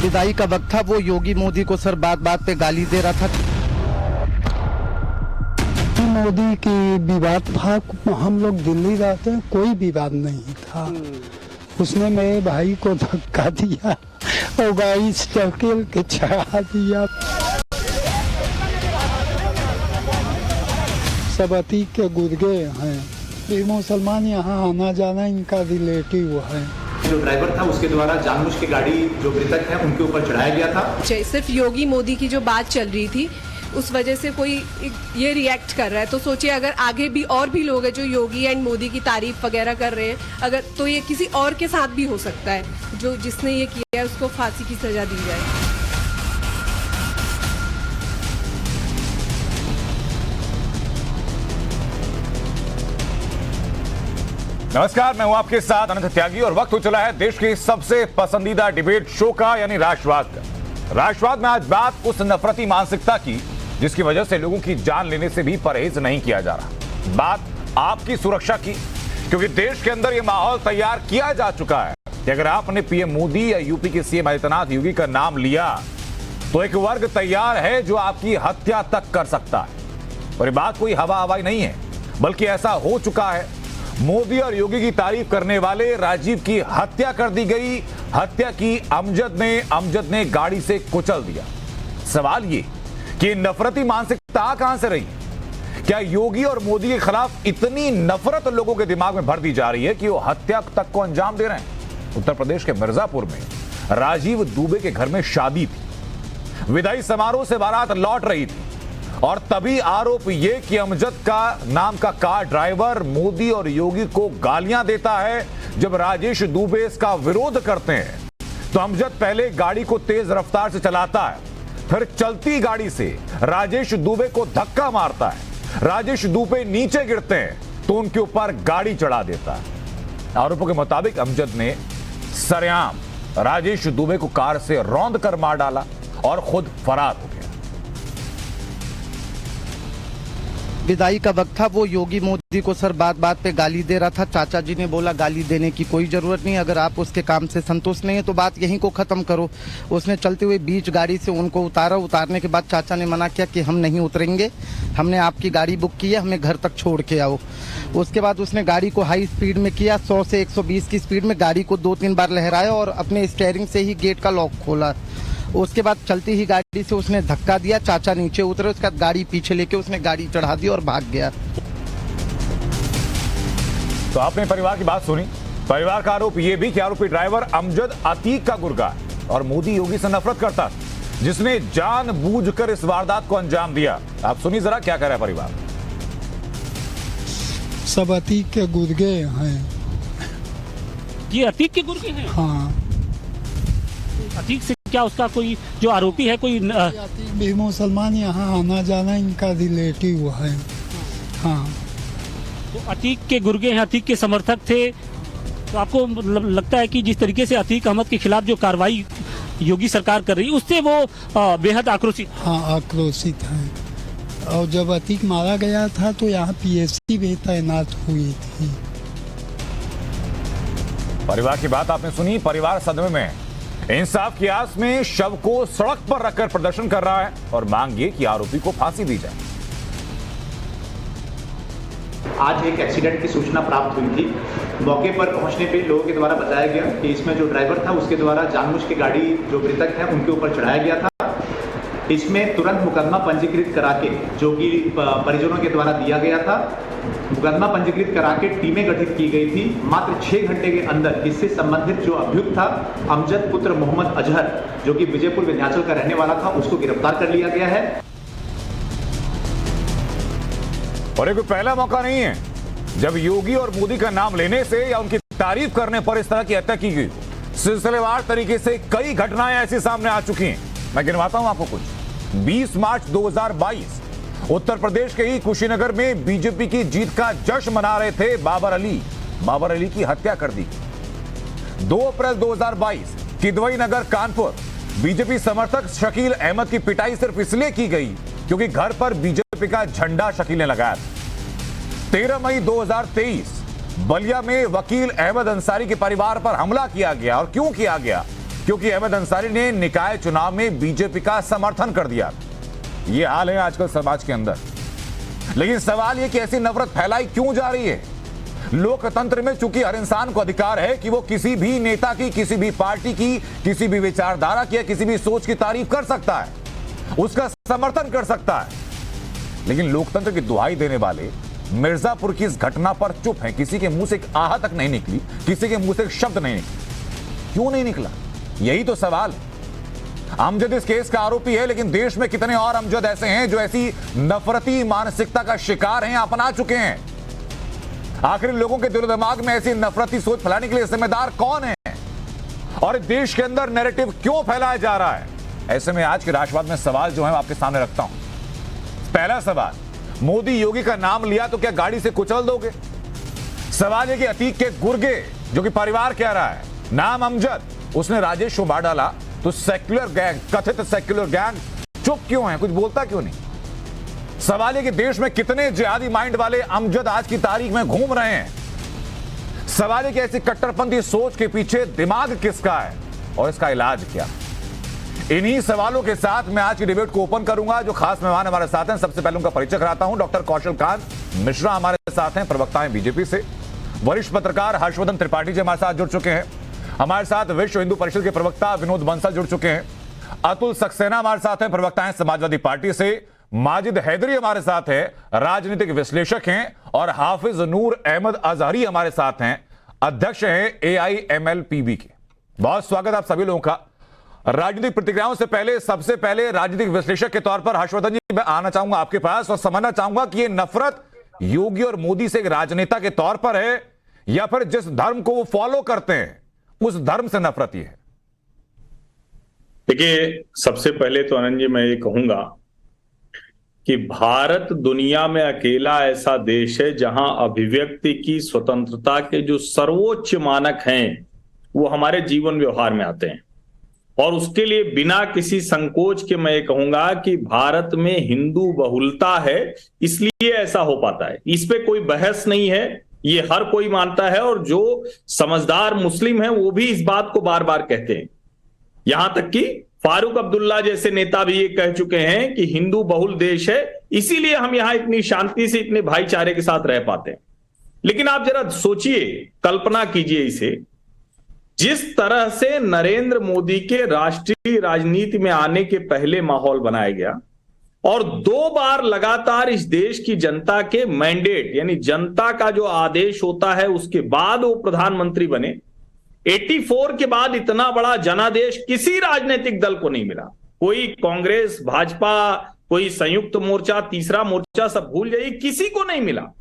विदाई का वक्त था, वो योगी मोदी को सर बात बात पे गाली दे रहा था। मोदी की विवाद था, हम लोग दिल्ली रहते हैं, कोई विवाद नहीं था। उसने मेरे भाई को धक्का दिया और गाड़ी से ढकेल के चढ़ा दिया। सब अतीक के गुर्गे हैं, ये मुसलमान यहाँ आना जाना इनका रिलेटिव है। जो ड्राइवर था उसके द्वारा जानबूझ के गाड़ी जो मृतक है उनके ऊपर चढ़ाया गया था। सिर्फ योगी मोदी की जो बात चल रही थी उस वजह से कोई ये रिएक्ट कर रहा है, तो सोचिए अगर आगे भी और भी लोग हैं जो योगी एंड मोदी की तारीफ वगैरह कर रहे हैं, अगर तो ये किसी और के साथ भी हो सकता है। जो जिसने ये किया है उसको फांसी की सजा दी जाए। नमस्कार, मैं हूं आपके साथ अनंत त्यागी और वक्त हो चला है देश के सबसे पसंदीदा डिबेट शो का, यानी राष्ट्रवाद का। राष्ट्रवाद में आज बात उस नफरती मानसिकता की जिसकी वजह से लोगों की जान लेने से भी परहेज नहीं किया जा रहा। बात आपकी सुरक्षा की, क्योंकि देश के अंदर यह माहौल तैयार किया जा चुका है कि अगर आपने पीएम मोदी या यूपी के सीएम आदित्यनाथ योगी का नाम लिया तो एक वर्ग तैयार है जो आपकी हत्या तक कर सकता है। और ये बात कोई हवा हवाई नहीं है, बल्कि ऐसा हो चुका है। मोदी और योगी की तारीफ करने वाले राजीव की हत्या कर दी गई। हत्या की अमजद ने गाड़ी से कुचल दिया। सवाल ये कि नफरती मानसिकता कहां से रही? क्या योगी और मोदी के खिलाफ इतनी नफरत लोगों के दिमाग में भर दी जा रही है कि वो हत्या तक को अंजाम दे रहे हैं? उत्तर प्रदेश के मिर्जापुर में राजीव दुबे के घर में शादी थी। विदाई समारोह से बारात लौट रही थी और तभी आरोप यह कि अमजद का नाम का कार ड्राइवर मोदी और योगी को गालियां देता है। जब राजेश दुबे इसका विरोध करते हैं तो अमजद पहले गाड़ी को तेज रफ्तार से चलाता है, फिर चलती गाड़ी से राजेश दुबे को धक्का मारता है। राजेश दुबे नीचे गिरते हैं तो उनके ऊपर गाड़ी चढ़ा देता है। आरोपों के मुताबिक अमजद ने सरेआम राजेश दुबे को कार से रौंद कर मार डाला और खुद फरार हो गया। विदाई का वक्त था, वो योगी मोदी को सर बात बात पे गाली दे रहा था। चाचा जी ने बोला गाली देने की कोई जरूरत नहीं, अगर आप उसके काम से संतुष्ट नहीं है तो बात यहीं को खत्म करो। उसने चलते हुए बीच गाड़ी से उनको उतारा। उतारने के बाद चाचा ने मना किया कि हम नहीं उतरेंगे, हमने आपकी गाड़ी बुक की है, हमें घर तक छोड़ के आओ। उसके बाद उसने गाड़ी को हाई स्पीड में किया, 100 से 120 की स्पीड में गाड़ी को 2-3 बार लहराया और अपने स्टीयरिंग से ही गेट का लॉक खोला। उसके बाद चलती ही गाड़ी से उसने धक्का दिया, चाचा नीचे उतरे। उसके बाद गाड़ी पीछे लेके उसने गाड़ी चढ़ा दी और भाग गया। तो आपने परिवार की बात सुनी। परिवार का आरोप यह भी कि आरोपी ड्राइवर अमजद अतीक का गुर्गा और मोदी योगी से नफरत करता, जिसने जानबूझकर इस वारदात को अंजाम दिया। आप सुनिए जरा क्या कह रहा है परिवार। सब अतीक के गुर्गे हैं। ये अतीक के गुर्गे हैं? हाँ। अतीक से क्या उसका कोई जो आरोपी है कोई अतीक भी मुसलमान यहाँ आना जाना इनका रिलेटिव है। हाँ। तो अतीक के गुर्गे हैं, अतीक के समर्थक थे। तो आपको लगता है कि जिस तरीके से अतीक अहमद के खिलाफ जो कार्रवाई योगी सरकार कर रही है उससे वो बेहद आक्रोशित? हाँ, आक्रोशित है। और जब अतीक मारा गया था तो यहाँ पीएससी भी तैनात हुई थी। परिवार की बात आपने सुनी। परिवार सदमे में है। इंसाफ की आस में शव को सड़क पर रखकर प्रदर्शन कर रहा है और मांग ये कि आरोपी को फांसी दी जाए। आज एक एक्सीडेंट की सूचना प्राप्त हुई थी। मौके पर पहुंचने पे लोगों के द्वारा बताया गया कि इसमें जो ड्राइवर था उसके द्वारा जानबूझ के गाड़ी जो मृतक है उनके ऊपर चढ़ाया गया था। इसमें तुरंत मुकदमा पंजीकृत करा के जो कि परिजनों के द्वारा दिया गया था, मुकदमा पंजीकृत करा के टीमें गठित की गई थी। मात्र 6 घंटे के अंदर इससे संबंधित जो अभियुक्त था अमजद पुत्र मोहम्मद अजहर, जो कि विजयपुर विंध्याचल का रहने वाला था, उसको गिरफ्तार कर लिया गया है। और ये कोई पहला मौका नहीं है जब योगी और मोदी का नाम लेने से या उनकी तारीफ करने पर इस तरह की हत्या की गई। सिलसिलेवार तरीके से कई घटनाएं ऐसी सामने आ चुकी हैं। मैं गिनवाता हूं आपको कुछ। 20 मार्च 2022 उत्तर प्रदेश के ही कुशीनगर में बीजेपी की जीत का जश्न मना रहे थे बाबर अली की हत्या कर दी। 2 अप्रैल 2022 किदवई नगर कानपुर बीजेपी समर्थक शकील अहमद की पिटाई सिर्फ इसलिए की गई क्योंकि घर पर बीजेपी का झंडा शकील ने लगाया था। 13 मई 2023 बलिया में वकील अहमद अंसारी के परिवार पर हमला किया गया। और क्यों किया गया? क्योंकि अहमद अंसारी ने निकाय चुनाव में बीजेपी का समर्थन कर दिया। ये हाल है आजकल समाज के अंदर। लेकिन सवाल ये कि ऐसी नफरत फैलाई क्यों जा रही है? लोकतंत्र में चूंकि हर इंसान को अधिकार है कि वो किसी भी नेता की, किसी भी पार्टी की, किसी भी विचारधारा की, किसी भी सोच की तारीफ कर सकता है, उसका समर्थन कर सकता है। लेकिन लोकतंत्र की दुहाई देने वाले मिर्जापुर की इस घटना पर चुप हैं। किसी के मुंह से एक आह तक नहीं निकली, किसी के मुंह से एक शब्द नहीं निकला। क्यों नहीं निकला? यही तो सवाल है। अमजद इस केस का आरोपी है, लेकिन देश में कितने और अमजद ऐसे हैं जो ऐसी नफरती मानसिकता का शिकार हैं, अपना चुके हैं? आखिर लोगों के दिलो दिमाग में ऐसी नफरती सोच फैलाने के लिए जिम्मेदार कौन है? और देश के अंदर नैरेटिव क्यों फैलाया जा रहा है? ऐसे में आज के राष्ट्रवाद में सवाल जो है आपके सामने रखता हूं। पहला सवाल, मोदी योगी का नाम लिया तो क्या गाड़ी से कुचल दोगे? सवाल है कि अतीक के गुर्गे, जो कि परिवार कह रहा है, नाम अमजद, उसने राजेश को मार डाला, तो सेक्युलर गैंग, कथित सेक्युलर गैंग चुप क्यों है? कुछ बोलता क्यों नहीं? सवाल है कि देश में कितने जिहादी माइंड वाले अमजद आज की तारीख में घूम रहे हैं? सवाल है कि ऐसी कट्टरपंथी सोच के पीछे दिमाग किसका है और इसका इलाज क्या? इन्हीं सवालों के साथ मैं आज की डिबेट को ओपन करूंगा। जो खास मेहमान हमारे साथ हैं, सबसे पहले उनका परिचय कराता हूं। डॉक्टर कौशलकांत मिश्रा हमारे साथ हैं, प्रवक्ता हैं बीजेपी से। वरिष्ठ पत्रकार हर्षवर्धन त्रिपाठी जी हमारे साथ जुड़ चुके हैं। हमारे साथ विश्व हिंदू परिषद के प्रवक्ता विनोद बंसल जुड़ चुके हैं। अतुल सक्सेना हमारे साथ हैं, प्रवक्ता हैं समाजवादी पार्टी से। माजिद हैदरी हमारे साथ है, राजनीतिक विश्लेषक हैं। और हाफिज नूर अहमद अजहरी हमारे साथ हैं, अध्यक्ष हैं AIMLPB के। बहुत स्वागत आप सभी लोगों का। राजनीतिक प्रतिक्रियाओं से पहले, सबसे पहले राजनीतिक विश्लेषक के तौर पर हर्षवर्धन जी, मैं आना चाहूंगा आपके पास और समझना चाहूंगा कि ये नफरत योगी और मोदी से एक राजनेता के तौर पर है या फिर जिस धर्म को वो फॉलो करते हैं उस धर्म से नफरत ही है? देखिए, सबसे पहले तो आनंद जी मैं ये कहूंगा कि भारत दुनिया में अकेला ऐसा देश है जहां अभिव्यक्ति की स्वतंत्रता के जो सर्वोच्च मानक हैं वो हमारे जीवन व्यवहार में आते हैं। और उसके लिए बिना किसी संकोच के मैं ये कहूंगा कि भारत में हिंदू बहुलता है, इसलिए ऐसा हो पाता है। इस पे कोई बहस नहीं है, ये हर कोई मानता है। और जो समझदार मुस्लिम है वो भी इस बात को बार बार कहते हैं। यहां तक कि फारूक अब्दुल्ला जैसे नेता भी ये कह चुके हैं कि हिंदू बहुल देश है, इसीलिए हम यहां इतनी शांति से, इतने भाईचारे के साथ रह पाते हैं। लेकिन आप जरा सोचिए, कल्पना कीजिए इसे, जिस तरह से नरेंद्र मोदी के राष्ट्रीय राजनीति में आने के पहले माहौल बनाया गया और 2 बार लगातार इस देश की जनता के मैंडेट, यानी जनता का जो आदेश होता है, उसके बाद वो प्रधानमंत्री बने। 84 के बाद इतना बड़ा जनादेश किसी राजनीतिक दल को नहीं मिला। कोई कांग्रेस, भाजपा, कोई संयुक्त मोर्चा, तीसरा मोर्चा, सब भूल जाइए, किसी को नहीं मिला।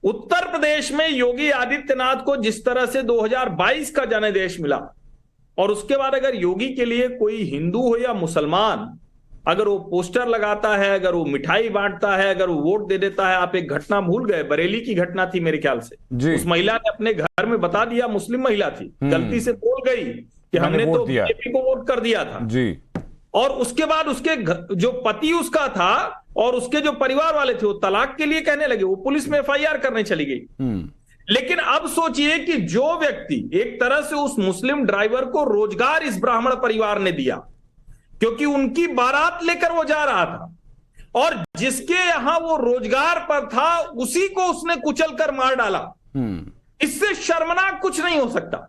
उत्तर प्रदेश में योगी आदित्यनाथ को जिस तरह से 2022 का जनादेश मिला, और उसके बाद अगर योगी के लिए कोई हिंदू हो या मुसलमान, अगर वो पोस्टर लगाता है, अगर वो मिठाई बांटता है, अगर वो वोट दे देता है। आप एक घटना भूल गए, बरेली की घटना थी मेरे ख्याल से। उस महिला ने अपने घर में बता दिया, मुस्लिम महिला थी, गलती से बोल गई कि हमने तो बीजेपी को वोट कर दिया था जी। और उसके बाद उसके जो पति उसका था और उसके जो परिवार वाले थे वो तलाक के लिए कहने लगे, वो पुलिस में FIR करने चली गई। लेकिन अब सोचिए कि जो व्यक्ति एक तरह से उस मुस्लिम ड्राइवर को रोजगार इस ब्राह्मण परिवार ने दिया, क्योंकि उनकी बारात लेकर वो जा रहा था, और जिसके यहां वो रोजगार पर था उसी को उसने कुचल कर मार डाला। इससे शर्मनाक कुछ नहीं हो सकता।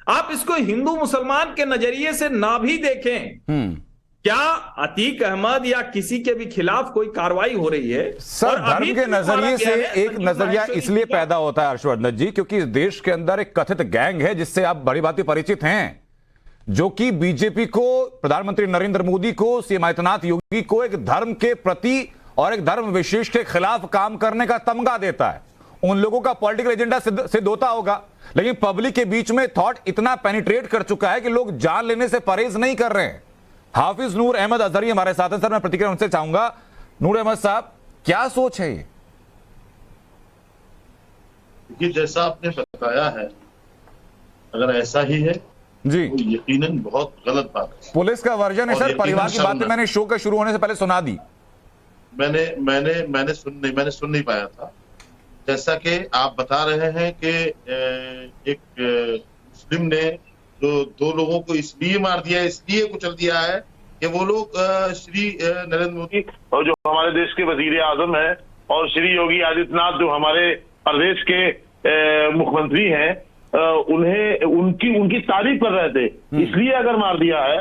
आप इसको हिंदू मुसलमान के नजरिए से ना भी देखें, क्या अतीक अहमद या किसी के भी खिलाफ कोई कार्रवाई हो रही है? सर, धर्म के नजरिए से एक नजरिया इसलिए पैदा होता है हर्षवर्धन जी, क्योंकि इस देश के अंदर एक कथित गैंग है जिससे आप बड़ी बातें परिचित हैं, जो कि बीजेपी को, प्रधानमंत्री नरेंद्र मोदी को, सीएम आदित्यनाथ योगी को एक धर्म के प्रति और एक धर्म विशेष के खिलाफ काम करने का तमगा देता है। उन लोगों का पॉलिटिकल एजेंडा सिद्ध होता होगा, लेकिन पब्लिक के बीच में थॉट इतना पेनिट्रेट कर चुका है कि लोग जान लेने से परहेज नहीं कर रहे हैं। हाफिज नूर अहमद अजहरी हमारे साथ हैं। सर, मैं प्रतिक्रिया उनसे चाहूंगा। नूर अहमद साहब, क्या सोच है ये? जैसा आपने बताया है, अगर ऐसा ही है जी, तो यकीनन बहुत गलत बात है। पुलिस का वर्जन है सर, परिवार की बातें मैंने शो के शुरू होने से पहले सुना दी। मैंने सुन नहीं पाया था। जैसा कि आप बता रहे हैं कि एक मुस्लिम ने जो 2 लोगों को इसलिए मार दिया, इसलिए कुचल दिया है कि वो लोग श्री नरेंद्र मोदी और जो हमारे देश के वजीर आजम है और श्री योगी आदित्यनाथ जो हमारे प्रदेश के मुख्यमंत्री हैं, उन्हें उनकी तारीफ कर रहे थे, इसलिए अगर मार दिया है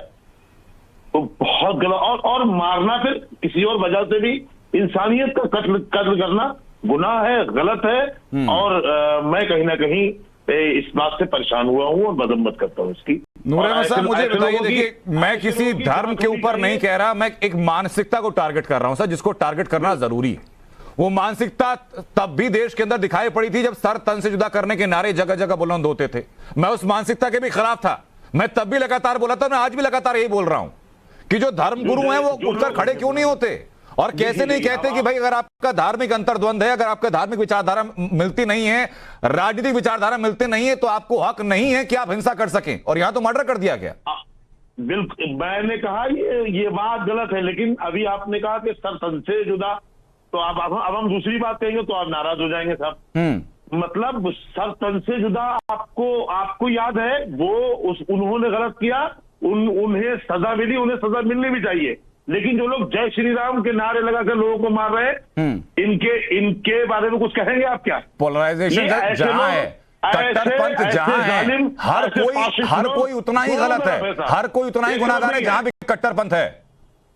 तो बहुत गलत। और मारना फिर किसी और वजह से भी इंसानियत का कत्ल करना गुनाह है, गलत है। और मैं कहीं ना कहीं इस बात से परेशान हुआ हूं और मजम्मत करता हूं इसकी। नूर अहमद साहब, मुझे बताइए, देखिए मैं किसी धर्म के ऊपर नहीं कह रहा, मैं एक मानसिकता को टारगेट कर रहा हूं सर, जिसको टारगेट करना जरूरी है। वो मानसिकता तब भी देश के अंदर दिखाई पड़ी थी जब सर तन से जुदा करने के नारे जगह जगह बुलंद होते थे। मैं उस मानसिकता के भी खिलाफ था, मैं तब भी लगातार बोला था, मैं आज भी लगातार यही बोल रहा हूं कि जो धर्म गुरु हैं वो उठकर खड़े क्यों नहीं होते और कैसे नहीं कहते कि भाई अगर आपका धार्मिक अंतर्द्वंद है, अगर आपका धार्मिक विचारधारा मिलती नहीं है, राजनीतिक विचारधारा मिलते नहीं है, तो आपको हक नहीं है कि आप हिंसा कर सकें। और यहां तो मर्डर कर दिया गया। बिल्कुल, मैंने कहा ये बात गलत है, लेकिन अभी आपने कहा कि सर तन से जुदा, तो अब हम दूसरी बात कहेंगे तो आप नाराज हो जाएंगे साहब। मतलब सर तन से जुदा आपको याद है वो उन्होंने गलत किया, उन्हें सजा मिली, उन्हें सजा मिलनी भी चाहिए। लेकिन जो लोग जय श्री राम के नारे लगाकर लोगों को मार रहे हैं, इनके बारे में कुछ कहेंगे आप क्या? पोलराइजेशन जहां है, कट्टरपंथ जहां है, हर कोई उतना ही गलत है, हर कोई उतना ही गुनाहगार है जहां भी कट्टरपंथ है।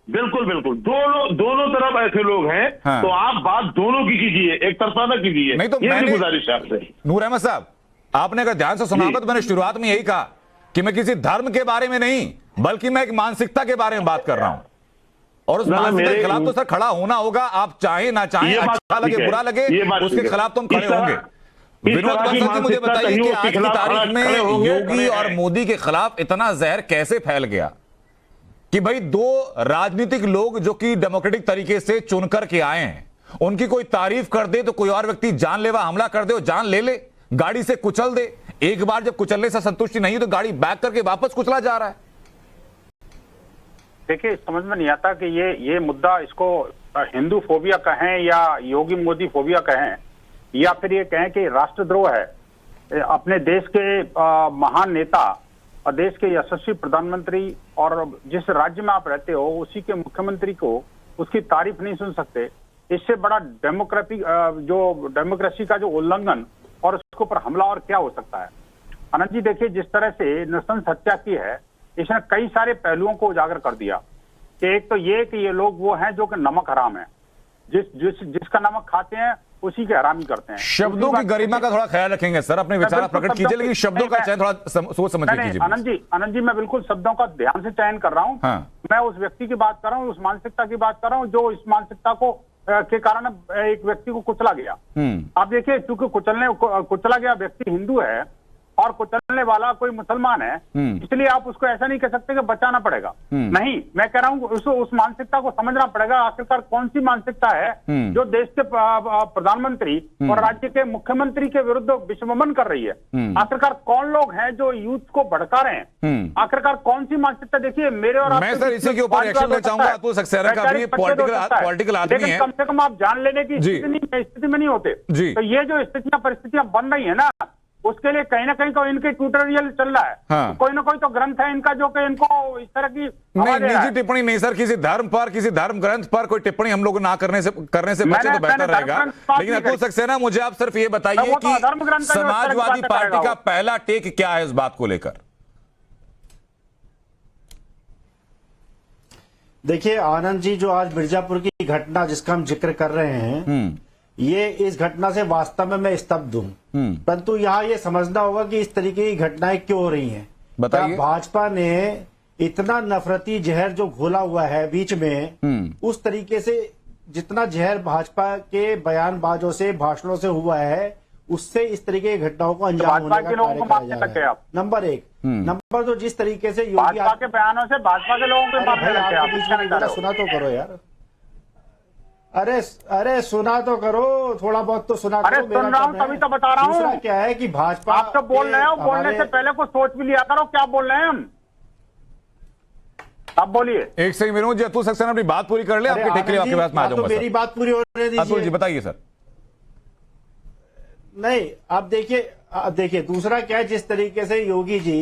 बिल्कुल बिल्कुल, दोनों तरफ ऐसे लोग हैं। हाँ। तो आप बात दोनों की कीजिए, एक तरफा ना कीजिए। नहीं तो मैंने गुजारिश है आपसे। नूर अहमद साहब, आपने अगर ध्यान से सुना होगा तो मैंने शुरुआत में यही कहा कि मैं किसी धर्म के बारे में नहीं, बल्कि मैं एक मानसिकता के बारे में बात कर रहा हूं, और उस मानसिकता के खिलाफ तो सर खड़ा होना होगा। आप चाहे ना चाहे, अच्छा लगे बुरा लगे, उसके खिलाफ तो हम खड़े होंगे। विनोद बंसल जी, मुझे बताइए कि आज की तारीख में योगी और मोदी के खिलाफ इतना जहर कैसे फैल गया कि भाई 2 राजनीतिक लोग जो कि डेमोक्रेटिक तरीके से चुन करके आए हैं, उनकी कोई तारीफ कर दे तो कोई और व्यक्ति जानलेवा हमला कर दे और जान ले, गाड़ी से कुचल दे। एक बार जब कुचलने से संतुष्टि नहीं तो गाड़ी बैक करके वापस कुचला जा रहा है। देखिए, समझ में नहीं आता कि ये मुद्दा, इसको हिंदू फोबिया कहें या योगी मोदी फोबिया कहें, या फिर ये कहें कि राष्ट्रद्रोह है। अपने देश के महान नेता और देश के यशस्वी प्रधानमंत्री और जिस राज्य में आप रहते हो उसी के मुख्यमंत्री को उसकी तारीफ नहीं सुन सकते। इससे बड़ा डेमोक्रेसी का जो उल्लंघन और उसके ऊपर हमला और क्या हो सकता है। आनंद जी, देखिए, जिस तरह से नृशंस हत्या की है, इसने कई सारे पहलुओं को उजागर कर दिया कि एक तो ये कि ये लोग वो हैं जो कि नमक हराम है, जिसका नमक खाते हैं उसी के हरामी करते हैं। शब्दों की गरिमा का थोड़ा ख्याल रखेंगे सर, अपने विचार प्रकट कीजिए, लेकिन शब्दों का चयन थोड़ा सोच समझ के कीजिए। आनंद जी, मैं बिल्कुल शब्दों का ध्यान से चयन कर रहा हूँ। हाँ। मैं उस व्यक्ति की बात कर रहा हूँ, उस मानसिकता की बात कर रहा हूँ जो इस मानसिकता को के कारण एक व्यक्ति को कुचला गया। आप देखिए, चूंकि कुचला गया व्यक्ति हिंदू है और कुचलने वाला कोई मुसलमान है, इसलिए आप उसको ऐसा नहीं कह सकते कि बचाना पड़ेगा। नहीं, मैं कह रहा हूँ उस मानसिकता को समझना पड़ेगा। आखिरकार कौन सी मानसिकता है जो देश के प्रधानमंत्री और राज्य के मुख्यमंत्री के विरुद्ध विषमन कर रही है? आखिरकार कौन लोग हैं जो यूथ को भड़का रहे हैं? आखिरकर कौन सी मानसिकता? देखिए, मेरे और मैं सर इसी के ऊपर एक्शन लेना चाहूंगा। अतुल सक्सेना का भी पॉलिटिकल आदमी है, कम से कम आप जान लेने की स्थिति में नहीं होते। तो ये जो स्थितियां परिस्थितियां बन रही है ना, उसके लिए कहीं ना कहीं तो इनके ट्यूटोरियल चल रहा है। हाँ। कोई ना कोई तो ग्रंथ है इनका जो कि इनको इस तरह की निजी टिप्पणी नहीं सर, किसी धर्म पर, किसी धर्म ग्रंथ पर कोई टिप्पणी हम लोग ना करने से बचे तो बेहतर रहेगा। लेकिन अतुल सक्सेना, मुझे आप सिर्फ ये बताइए कि समाजवादी पार्टी का पहला टेक क्या है इस बात को लेकर? देखिए आनंद जी, जो आज मिर्जापुर की घटना जिसका हम जिक्र कर रहे हैं, ये इस घटना से वास्तव में मैं स्तब्ध हूं। परंतु यहाँ ये समझना होगा कि इस तरीके की घटनाएं क्यों हो रही हैं। बताइए। भाजपा ने इतना नफरती जहर जो घोला हुआ है बीच में, उस तरीके से जितना जहर भाजपा के बयानबाजों से, भाषणों से हुआ है, उससे इस तरीके की घटनाओं को अंजाम होने का कार्य किया जा रहा है। नंबर 1। नंबर 2, जिस तरीके से योगी के बयानों से भाजपा के लोगों को सुना तो करो यार। अरे सुना तो करो, थोड़ा बहुत तो सुना करो। सुन रहा हूँ, तभी तो बता रहा हूँ। दूसरा क्या है कि भाजपा, आप तो बोल रहे हो, बोलने से पहले को सोच भी लिया करो क्या बोल रहे हैं हम। अब बोलिए। एक सेकंड विनोद जी, अतुल सक्सेना अपनी बात पूरी कर ले, आपके टेक के लिए आपके पास में आ जाऊंगा। मेरी बात पूरी होने दीजिए। अतुल जी बताइए सर। नहीं, आप देखिए दूसरा क्या है, जिस तरीके से योगी जी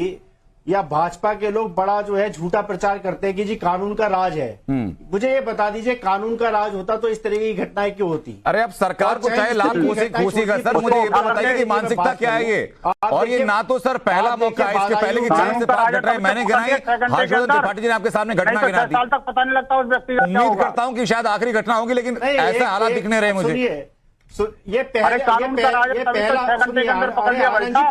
या भाजपा के लोग बड़ा जो है झूठा प्रचार करते हैं कि जी कानून का राज है। मुझे ये बता दीजिए, कानून का राज होता तो इस तरह की घटनाएं क्यों होती? अरे अब सरकार को चाहे लाख कोसी का सर, मुझे ये तो बताइए कि मानसिकता क्या है ये? और ये ना तो सर पहला मौका है, इसके पहले की 4 से 5 घटनाएं मैंने गिनाई, हर्षवर्धन त्रिपाठी जी ने आपके सामने घटना गिना दी। तक पता नहीं लगता उस व्यक्ति का। उम्मीद करता हूं कि शायद आखिरी घटना होगी, लेकिन ऐसे हालात दिखने रहे मुझे। ये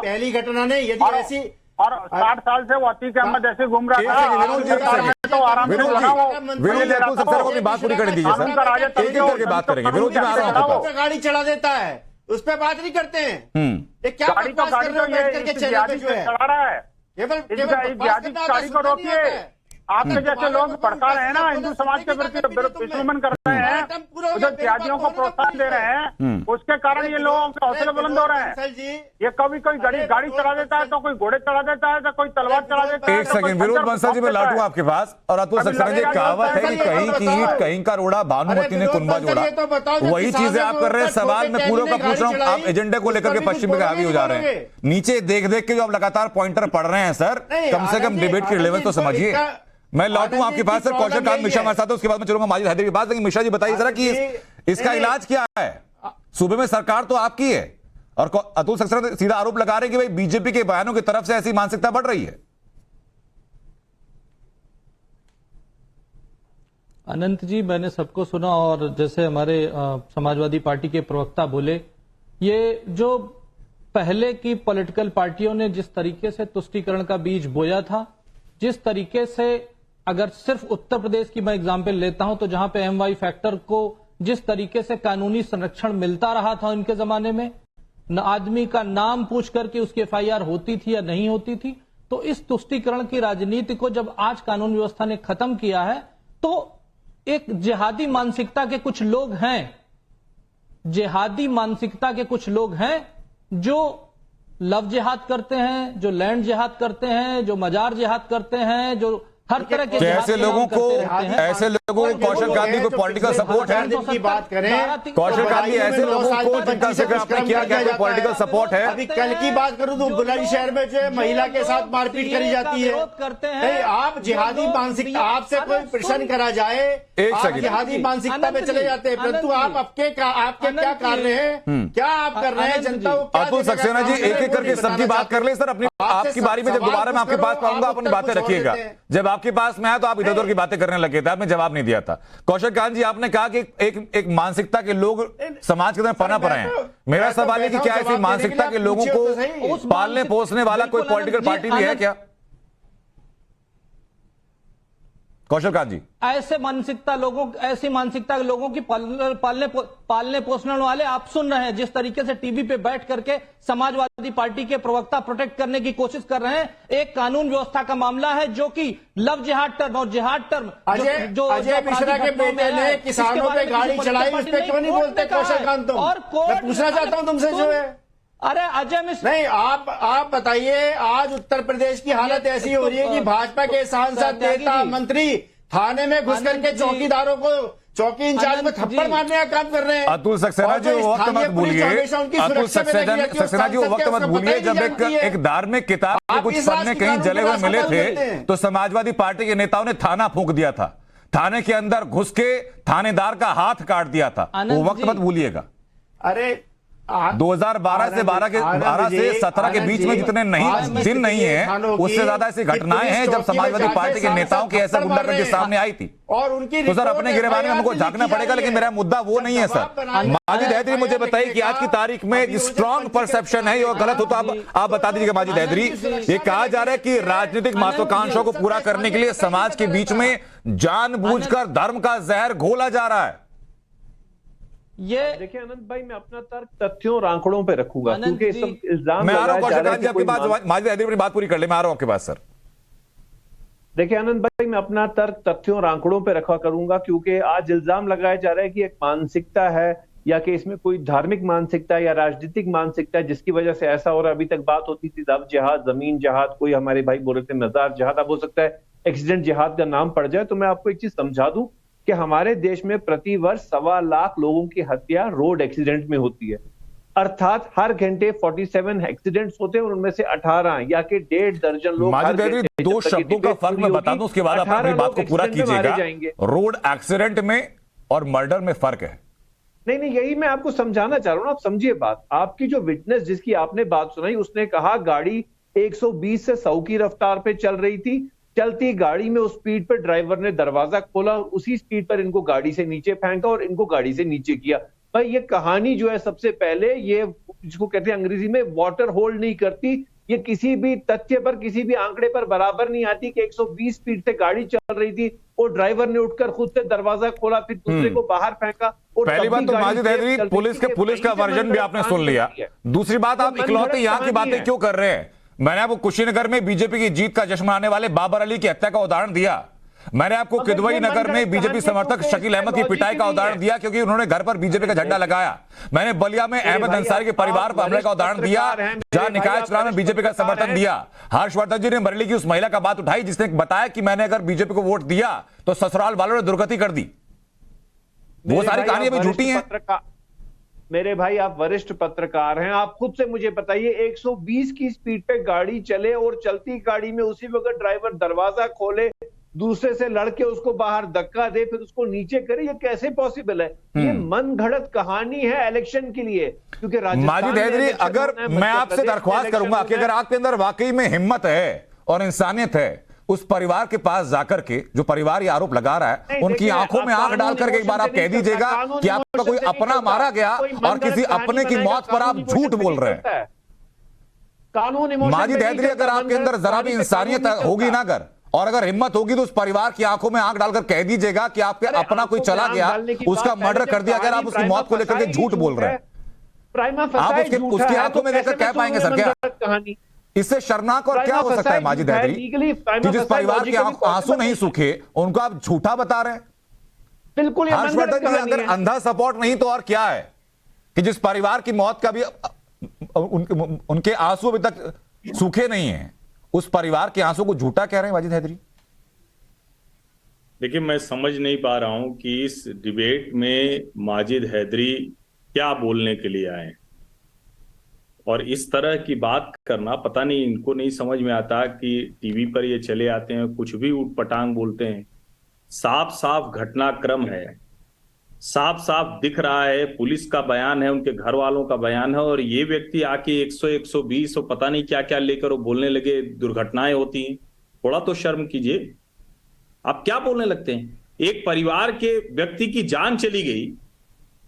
पहली घटना नहीं, यदि ऐसी और 60 साल से वो अतीक अहमद ऐसे घूम रहा था तो आराम से विनोद जी अतुल सर को अपनी बात पूरी करने दीजिए सर, एक एक करके बात करेंगे। विनोद जी मैं आ रहा हूं आपके पास। गाड़ी चला देता है, उस पर बात नहीं करते हैं। ये क्या गाड़ी तो चला रहा है, गाड़ी को रोकिए। आपके जैसे लोग भड़का रहे हैं ना हिंदू समाज के प्रति विस्मरण कर रहे हैं, जो त्यागियों को प्रोत्साहन दे रहे हैं, उसके कारण ये लोगों के हौसले बुलंद हो रहे हैं। ये कभी कोई गाड़ी चला देता है तो कोई घोड़े चला देता है तो कोई तलवार चला देता है। एक सेकंड विनोद बंसल जी, मैं लौटूंगा आपके पास। और अतुल सक्सेना जी, कहावत है कि कहीं की ईंट कहीं का रोड़ा, भानुमति ने कुंभा जोड़ा। वही चीजें आप कर रहे हैं। सवाल मैं पूरा का पूछ रहा हूँ, आप एजेंडे को लेकर के पश्चिम पे हावी हो जा रहे हैं। नीचे देख देख के जो आप लगातार पॉइंटर पढ़ रहे हैं सर, कम से कम डिबेट के लेवल तो समझिए। मैं लौटूं आपके पास सर, कौशल कांत मिश्रा हमारे साथ है, उसके बाद में चलूंगा माजिद हैदरी के पास। लेकिन मिश्रा जी बताइए जरा कि इसका इलाज क्या है? सूबे में सरकार तो आपकी है और अतुल सक्सेना सीधा आरोप लगा रहे हैं कि भाई बीजेपी के बयानों की तरफ से ऐसी मानसिकता बढ़ रही है। अनंत जी, मैंने सबको सुना और जैसे हमारे समाजवादी पार्टी के प्रवक्ता बोले, ये जो पहले की पॉलिटिकल पार्टियों ने जिस तरीके से तुष्टीकरण का बीज बोया था, जिस तरीके से, अगर सिर्फ उत्तर प्रदेश की मैं एग्जाम्पल लेता हूं तो जहां पे MY फैक्टर को जिस तरीके से कानूनी संरक्षण मिलता रहा था उनके जमाने में, न आदमी का नाम पूछ करके उसकी FIR होती थी या नहीं होती थी, तो इस तुष्टीकरण की राजनीति को जब आज कानून व्यवस्था ने खत्म किया है तो एक जिहादी मानसिकता के कुछ लोग हैं, जिहादी मानसिकता के कुछ लोग हैं जो लव जिहाद करते हैं, जो लैंड जिहाद करते हैं, जो मजार जिहाद करते हैं, जो हर तरह के ऐसे लोगों को कौशल गांधी को पॉलिटिकल सपोर्ट है की बात करें। कौशल गांधी ऐसे लोगों को जिनका जिक्र आपने किया क्या पॉलिटिकल सपोर्ट है? अभी कल की बात करूं तो बुलंदशहर में जो महिला के साथ मारपीट करी जाती है, करते हैं। आप जिहादी मानसिकता, आपसे कोई प्रश्न करा जाए, आप जिहादी मानसिकता में चले जाते हैं, परंतु आप आपके क्या कार्य हैं, क्या आप कर रहे हैं जनता को? अतुल सक्सेना जी एक एक करके सबकी बात कर ले सर। अपनी आपकी बारी में जब दोबारा मैं आपके पास पाऊंगा, अपनी बातें रखिएगा। जब आपके पास में आया तो आप इधर उधर की बातें करने लगे थे, आपने जवाब नहीं दिया था। कौशल कांत जी, आपने कहा कि एक मानसिकता के लोग समाज के अंदर पनप रहे हैं। मेरा सवाल है कि क्या ऐसी मानसिकता के लोगों को पालने पोसने वाला कोई पॉलिटिकल पार्टी भी है क्या? कौशल कांत जी, ऐसी मानसिकता के लोगों की पालने पोसने वाले आप सुन रहे हैं, जिस तरीके से टीवी पे बैठ करके समाजवादी पार्टी के प्रवक्ता प्रोटेक्ट करने की कोशिश कर रहे हैं। एक कानून व्यवस्था का मामला है जो कि लव जिहाद टर्म और जिहाद टर्म जो अजय मिश्रा के बेटे ने किसानों पे गाड़ी चलाई, उस पर क्यों नहीं बोलते कौशल कांत? और कोर्ट पूछना चाहता हूं तुमसे जो है, अरे अजय मिश्रा नहीं, आप बताइए, आज उत्तर प्रदेश की हालत ऐसी हो रही है कि भाजपा के सांसद, नेता, मंत्री थाने में घुस करके चौकीदारों को, चौकी इंचार्ज को थप्पड़ मारने का काम कर रहे हैं। अतुल सक्सेना जी वो वक्त मत भूलिए, अतुल सक्सेना जी वो वक्त मत भूलिए जब एक धार्मिक किताब के कुछ पन्ने कहीं जले हुए मिले थे तो समाजवादी पार्टी के नेताओं ने थाना फूंक दिया था, थाने के अंदर घुस के थानेदार का हाथ काट दिया था। वो वक्त मत भूलिएगा। अरे 2012 से 12 से 17 के बीच में जितने दिन नहीं है, उससे ज्यादा ऐसी घटनाएं हैं जब समाजवादी पार्टी के नेताओं की ऐसा गुंडागर्दी सामने आई थी। और उनकी तो सर अपने गिरबान में हमको झांकना पड़ेगा, लेकिन मेरा मुद्दा वो नहीं है सर। माजिद हैदरी, मुझे बताइए कि आज की तारीख में स्ट्रॉन्ग परसेप्शन है, ये गलत हो तो आप बता दीजिएगा माजिद हैदरी। ये कहा जा रहा है कि राजनीतिक महत्वाकांक्षाओं को पूरा करने के लिए समाज के बीच में जानबूझकर धर्म का जहर घोला जा रहा है। ये देखिए अनंत भाई, मैं अपना तर्क तथ्यों और आंकड़ों पे रखूंगा, क्योंकि सब इल्जाम मैं आ रहा हूं, माजिद हैदरी अपनी बात पूरी कर ले, मैं आ रहा हूं आपके पास सर। देखिए अनंत भाई, मैं अपना तर्क तथ्यों और आंकड़ों पे रखा करूंगा, क्योंकि आज इल्जाम लगाया जा रहा है कि एक मानसिकता है या कि इसमें कोई धार्मिक मानसिकता या राजनीतिक मानसिकता जिसकी वजह से ऐसा हो रहा है। अभी तक बात होती थी लव जिहाद, जमीन जिहाद, कोई हमारे भाई बोल रहे थे मजार जिहाद, अब हो सकता है एक्सीडेंट जिहाद का नाम पड़ जाए। तो मैं आपको एक चीज समझा दूं कि हमारे देश में प्रति वर्ष 1.25 लाख लोगों की हत्या रोड एक्सीडेंट में होती है। अर्थात हर घंटे 47 एक्सीडेंट्स होते हैं और उनमें से 18 या कि 1.5 दर्जन लोग माजिद हैदरी, दो शब्दों का फर्क मैं बता दूं, उसके बाद आप अपनी बात को पूरा कीजिएगा। रोड एक्सीडेंट में और मर्डर में फर्क है। नहीं, यही मैं आपको समझाना चाह रहा हूं, आप समझिए बात। आपकी जो विटनेस जिसकी आपने बात सुनाई, उसने कहा गाड़ी 120 से 100 की रफ्तार पे चल रही थी। चलती गाड़ी में उस स्पीड पर ड्राइवर ने दरवाजा खोला और उसी स्पीड पर इनको गाड़ी से नीचे फेंका और इनको गाड़ी से नीचे किया। भाई ये कहानी जो है, सबसे पहले ये जिसको कहते हैं अंग्रेजी में वाटर होल्ड नहीं करती। ये किसी भी तथ्य पर, किसी भी आंकड़े पर बराबर नहीं आती कि 120 स्पीड से गाड़ी चल रही थी और ड्राइवर ने उठकर खुद से दरवाजा खोला, फिर दूसरे को बाहर फेंका। और पहली बात तो माजिद हैदरी, पुलिस का वर्जन भी आपने सुन लिया। दूसरी बात, आप इकलौते यहां की बातें क्यों कर रहे हैं? मैंने आपको कुशीनगर में बीजेपी की जीत का जश्न मनाने वाले बाबर अली की हत्या का उदाहरण दिया। मैंने आपको किदवई नगर में बीजेपी समर्थक शकील अहमद की पिटाई का उदाहरण दिया क्योंकि उन्होंने घर पर बीजेपी का झंडा लगाया। मैंने बलिया में अहमद अंसारी के परिवार पर हमले का उदाहरण दिया जहां निकाय चुनाव में बीजेपी का समर्थन दिया। हर्षवर्धन जी ने बरेली की उस महिला का बात उठाई जिसने बताया कि मैंने अगर बीजेपी को वोट दिया तो ससुराल वालों ने दुर्गति कर दी। वो सारी कहानी अभी झूठी है। मेरे भाई, आप वरिष्ठ पत्रकार हैं, आप खुद से मुझे बताइए, 120 की स्पीड पे गाड़ी चले और चलती गाड़ी में उसी वक्त ड्राइवर दरवाजा खोले, दूसरे से लड़के उसको बाहर धक्का दे, फिर उसको नीचे करे, ये कैसे पॉसिबल है? ये मन घड़त कहानी है इलेक्शन के लिए। क्योंकि माजिद हैदरी, अगर मैं आपसे दरख्वास्त करूंगा कि अगर आपके अंदर वाकई में हिम्मत है और इंसानियत है, उस परिवार के पास जाकर के, जो परिवार ये आरोप लगा रहा है, उनकी आंखों में आंख डाल करके एक बार आप कह दीजिएगा कि आपका कोई अपना मारा गया और किसी अपने की मौत पर आप झूठ बोल रहे हैं। कानून माजिद हैदरी, अगर आपके अंदर जरा भी इंसानियत होगी ना, अगर हिम्मत होगी तो उस परिवार की आंखों में आंख डालकर कह दीजिएगा कि आपके अपना कोई चला गया, उसका मर्डर कर दिया, अगर आप उसकी मौत को लेकर के झूठ बोल रहे हैं, आप उसकी आंखों में देखकर कह पाएंगे सर क्या? इससे शर्मनाक और क्या हो सकता है माजिद हैदरी कि जिस परिवार के आंसू नहीं सूखे उनको आप झूठा बता रहे हैं? बिल्कुल। हर्षवर्धन जी, अगर अंधा सपोर्ट नहीं तो और क्या है कि जिस परिवार की मौत का भी उनके आंसू अभी तक सूखे नहीं है, उस परिवार के आंसू को झूठा कह रहे हैं माजिद हैदरी? देखिए, मैं समझ नहीं पा रहा हूं कि इस डिबेट में माजिद हैदरी क्या बोलने के लिए आए और इस तरह की बात करना, पता नहीं इनको नहीं समझ में आता कि टीवी पर ये चले आते हैं, कुछ भी उठपटांग बोलते हैं। साफ साफ घटनाक्रम है, साफ साफ दिख रहा है, पुलिस का बयान है, उनके घर वालों का बयान है, और ये व्यक्ति आके 100, 120 और पता नहीं क्या क्या लेकर वो बोलने लगे दुर्घटनाएं होती हैं। थोड़ा तो शर्म कीजिए, आप क्या बोलने लगते हैं? एक परिवार के व्यक्ति की जान चली गई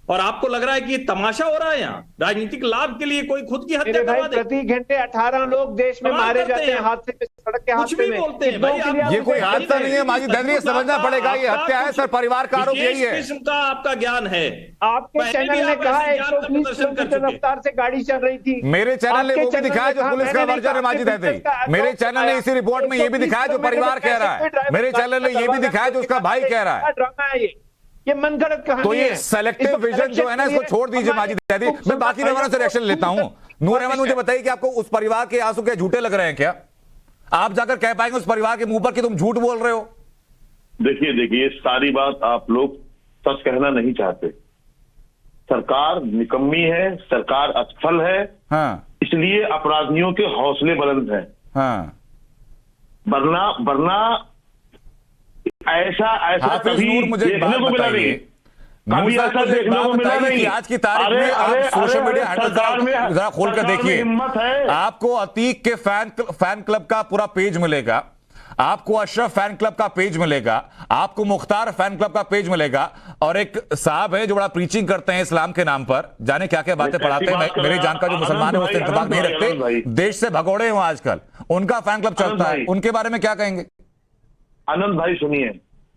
और आपको लग रहा है कि ये तमाशा हो रहा है यहाँ, राजनीतिक लाभ के लिए कोई खुद की हत्या करवा दे। प्रति घंटे 18 लोग देश में मारे जाते हैं हादसे पे, सड़क के हादसे में। बोलते हैं भाई, ये कोई हादसा नहीं है माजिद हैदरी, समझना पड़ेगा, ये हत्या है सर, परिवार का आरोप यही है। किस्म का आपका ज्ञान है। आपके चैनल ने कहा 120 किलोमीटर रफ्तार से गाड़ी चल रही थी। मेरे चैनल ने वो भी दिखाया जो पुलिस का वर्जन है माजिद हैदरी। मेरे चैनल ने इसी रिपोर्ट में ये भी दिखाया जो परिवार कह रहा है। मेरे चैनल ने ये भी दिखाया जो उसका भाई कह रहा है। ड्रामा है ये मनगढ़ंत कहानी है। तो ये सेलेक्टिव विजन जो है ना, इसको छोड़ दीजिए माजिद हैदरी। मैं बाकी मेहमानों से रिएक्शन लेता हूं। नूर अहमद, मुझे बताइए कि आपको उस परिवार के आंसू क्या झूठे लग रहे हैं क्या? आप जाकर कह पाएंगे उस परिवार के मुंह पर कि तुम झूठ बोल रहे हो? देखिए, सारी बात आप लोग सच कहना नहीं चाहते। सरकार निकम्मी है, सरकार असफल है। हाँ। इसलिए अपराधियों के हौसले बुलंद हैं। हाँ। वरना ऐसा कभी देखने को मिला नहीं, कभी ऐसा देखने को मिला नहीं। आज की तारीख में आप सोशल मीडिया हैंडल जरा खोल कर देखिए, आपको अतीक के फैन क्लब का पूरा पेज मिलेगा, आपको अशरफ फैन क्लब का पेज मिलेगा, आपको मुख्तार फैन क्लब का पेज मिलेगा, और एक साहब है जो बड़ा प्रीचिंग करते हैं इस्लाम के नाम पर, जाने क्या क्या बातें पढ़ाते हैं। मेरे जानकार जो मुसलमान है उससे इत्तेफाक नहीं रखते, देश से भगोड़े हैं आजकल, उनका फैन क्लब चलता है, उनके बारे में क्या कहेंगे? आनंद भाई सुनिए,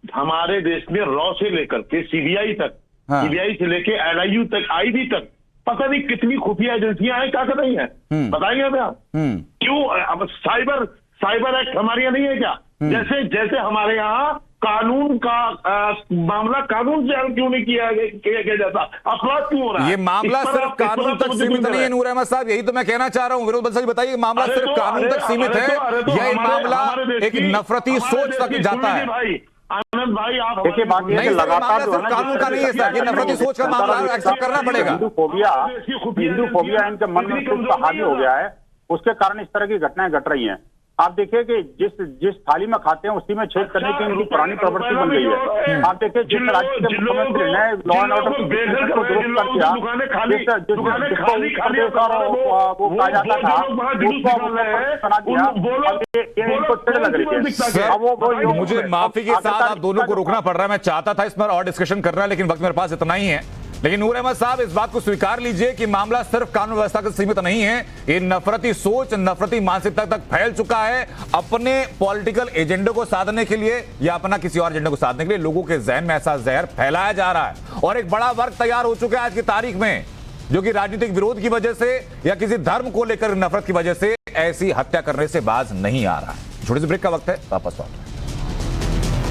हमारे देश में रॉ से लेकर के सीबीआई तक, सीबीआई से लेके एलआईयू तक, आईबी तक, पता नहीं कितनी खुफिया एजेंसियां हैं, क्या कर रही हैं, बताएंगे हमें आप? क्यों? अब साइबर एक्ट हमारे यहाँ नहीं है क्या? जैसे हमारे यहाँ कानून का मामला कानून से हल क्यों नहीं किया जाता? अपराध क्यों हो रहा है? ये मामला सिर्फ कानून तक सीमित नहीं है नूर अहमद साहब, यही तो मैं कहना चाह रहा हूं। विरोध बंसल बताइए, मामला सिर्फ कानून तक सीमित है या ये मामला एक नफरती सोच तक जाता है? आनंद भाई आप देखिए बात ये है कि लगातार जो है ना कानून का नहीं है सर, ये नफरती सोच का मामला है, एक्सेप्ट करना पड़ेगा। हिंदू फोबिया इनके मन में खुद का हावी हो गया है, उसके कारण इस तरह की घटनाएं घट रही हैं। आप देखिए कि जिस थाली में खाते हैं उसी में छेद करने की इनकी पुरानी प्रवृत्ति बन गई है। आप देखिए जिस राज्य के मुख्यमंत्री ने लॉ एंड ऑर्डर को दुरुस्त कर दिया, जिसको वो कहा जाता था उसको बना दिया, अब ये इनको टेढ़ लग रही है। अब वो मुझे माफी के साथ आप दोनों को रोकना पड़ रहा है, मैं चाहता था इस पर और डिस्कशन करना, लेकिन वक्त मेरे पास इतना ही है। लेकिन नूर अहमद साहब, इस बात को स्वीकार लीजिए कि मामला सिर्फ कानून व्यवस्था से सीमित नहीं है, ये नफरती सोच, नफरती मानसिकता तक फैल चुका है। अपने पॉलिटिकल एजेंडे को साधने के लिए या अपना किसी और एजेंडे को साधने के लिए लोगों के जहन में ऐसा जहर फैलाया जा रहा है, और एक बड़ा वर्ग तैयार हो चुका है आज की तारीख में, जो कि राजनीतिक विरोध की वजह से या किसी धर्म को लेकर नफरत की वजह से ऐसी हत्या करने से बाज नहीं आ रहा है। छोटे से ब्रेक का वक्त है, वापस लौट